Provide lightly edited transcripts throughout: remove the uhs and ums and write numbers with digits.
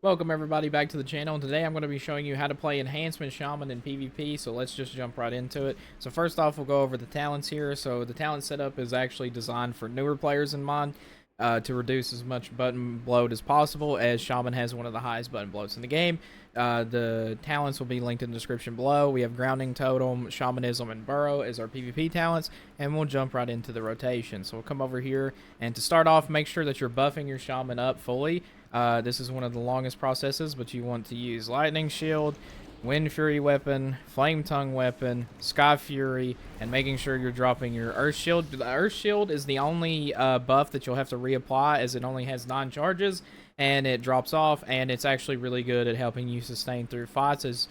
Welcome everybody back to the channel, and today I'm going to be showing you how to play Enhancement Shaman in PvP, so let's just jump right into it. So first off, we'll go over the talents here. So the talent setup is actually designed for newer players in mod to reduce as much button bloat as possible, as Shaman has one of the highest button bloats in the game. The talents will be linked in the description below. We have Grounding Totem, Shamanism, and Burrow as our PvP talents, and we'll jump right into the rotation. So we'll come over here, and to start off, make sure that you're buffing your Shaman up fully. This is one of the longest processes, but you want to use Lightning Shield, Wind Fury weapon, Flame Tongue weapon, Sky Fury, and making sure you're dropping your Earth Shield. The Earth Shield is the only buff that you'll have to reapply, as it only has 9 charges, and it drops off, and it's actually really good at helping you sustain through fights, as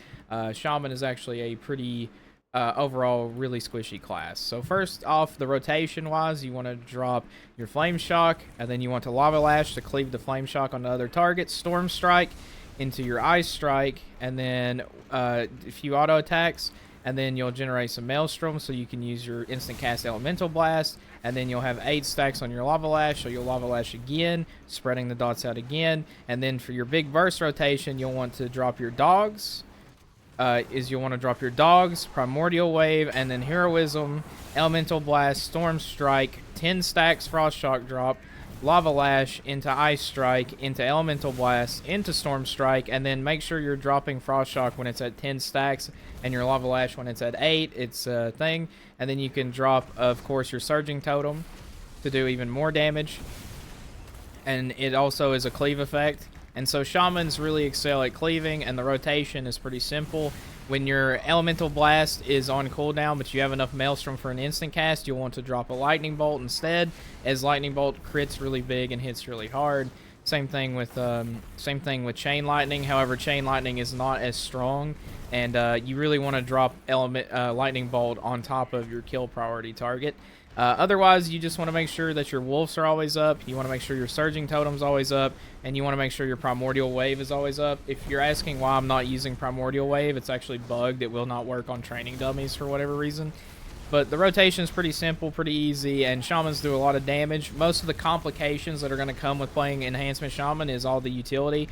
Shaman is actually a pretty overall really squishy class. So first off, the rotation wise, you want to drop your Flame Shock, and then you want to Lava Lash to cleave the Flame Shock onto other targets, Storm Strike into your Ice Strike, and then a few auto attacks, and then you'll generate some Maelstrom, so you can use your instant cast Elemental Blast, and then you'll have 8 stacks on your Lava Lash, so you'll Lava Lash again, spreading the dots out again, and then for your big burst rotation, you'll want to drop your Dogs, you'll want to drop your Dogs, Primordial Wave, and then Heroism, Elemental Blast, Storm Strike, 10 stacks Frost Shock drop, Lava Lash into Ice Strike, into Elemental Blast, into Storm Strike, and then make sure you're dropping Frost Shock when it's at 10 stacks, and your Lava Lash when it's at 8, it's a thing, and then you can drop, of course, your Surging Totem to do even more damage, and it also is a cleave effect. And so Shamans really excel at cleaving, and the rotation is pretty simple. When your Elemental Blast is on cooldown, but you have enough Maelstrom for an instant cast, you'll want to drop a Lightning Bolt instead, as Lightning Bolt crits really big and hits really hard. Same thing with Chain Lightning. However, Chain Lightning is not as strong, and you really want to drop Lightning Bolt on top of your kill priority target. Otherwise, you just want to make sure that your wolves are always up. You want to make sure your Surging Totem's always up, and you want to make sure your Primordial Wave is always up. If you're asking why I'm not using Primordial Wave, it's actually bugged. It will not work on training dummies for whatever reason. But the rotation is pretty simple, pretty easy, and Shamans do a lot of damage. Most of the complications that are going to come with playing Enhancement Shaman is all the utility.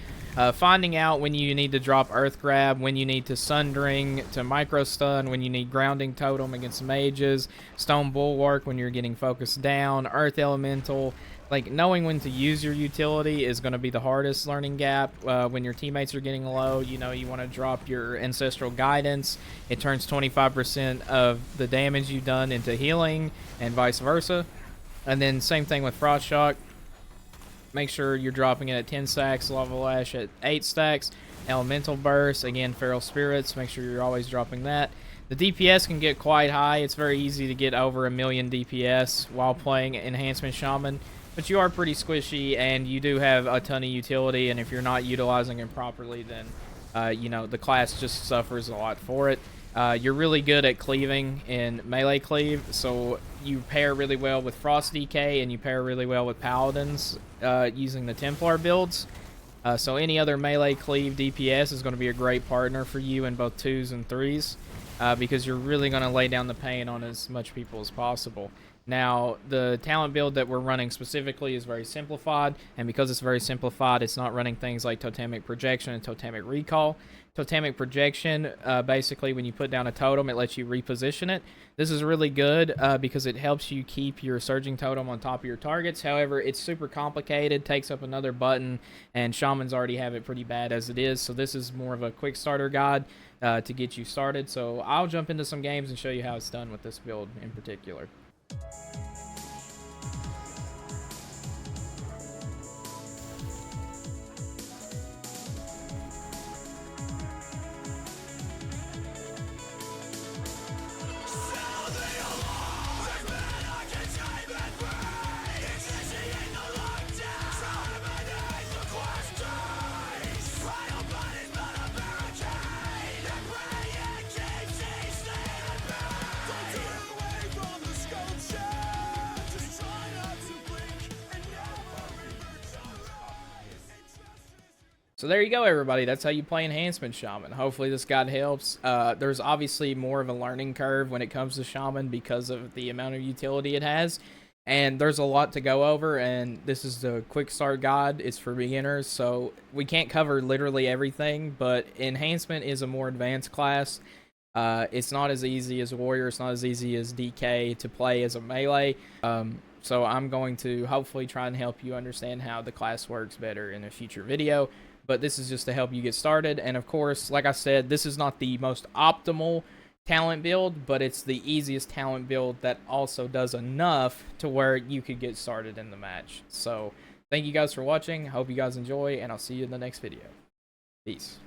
Finding out when you need to drop Earth Grab, when you need to Sundering to Micro Stun, when you need Grounding Totem against mages, Stone Bulwark when you're getting focused down, Earth Elemental. Like, knowing when to use your utility is going to be the hardest learning gap. When your teammates are getting low, you want to drop your Ancestral Guidance. It turns 25% of the damage you've done into healing, and vice versa. And then same thing with Frost Shock. Make sure you're dropping it at 10 stacks, Lava Lash at 8 stacks, Elemental Burst, again, Feral Spirits, make sure you're always dropping that. The DPS can get quite high. It's very easy to get over 1,000,000 DPS while playing Enhancement Shaman. But you are pretty squishy, and you do have a ton of utility, and if you're not utilizing it properly, then, the class just suffers a lot for it. You're really good at cleaving in melee cleave, so you pair really well with Frost DK, and you pair really well with Paladins using the Templar builds. So any other melee cleave DPS is going to be a great partner for you in both 2s and 3s, because you're really going to lay down the pain on as much people as possible. Now, the talent build that we're running specifically is very simplified, and because it's very simplified, it's not running things like Totemic Projection and Totemic Recall. Totemic Projection, basically when you put down a totem, it lets you reposition it. This is really good because it helps you keep your Surging Totem on top of your targets. However, it's super complicated, takes up another button, and Shamans already have it pretty bad as it is, so this is more of a quick starter guide to get you started. So I'll jump into some games and show you how it's done with this build in particular. So there you go, everybody. That's how you play Enhancement Shaman. Hopefully this guide helps. There's obviously more of a learning curve when it comes to Shaman because of the amount of utility it has. And there's a lot to go over, and this is the quick start guide. It's for beginners, so we can't cover literally everything, but Enhancement is a more advanced class. It's not as easy as Warrior, it's not as easy as DK to play as a melee. So I'm going to hopefully try and help you understand how the class works better in a future video, but this is just to help you get started. And of course, like I said, this is not the most optimal talent build, but it's the easiest talent build that also does enough to where you could get started in the match. So thank you guys for watching. I hope you guys enjoy, and I'll see you in the next video. Peace.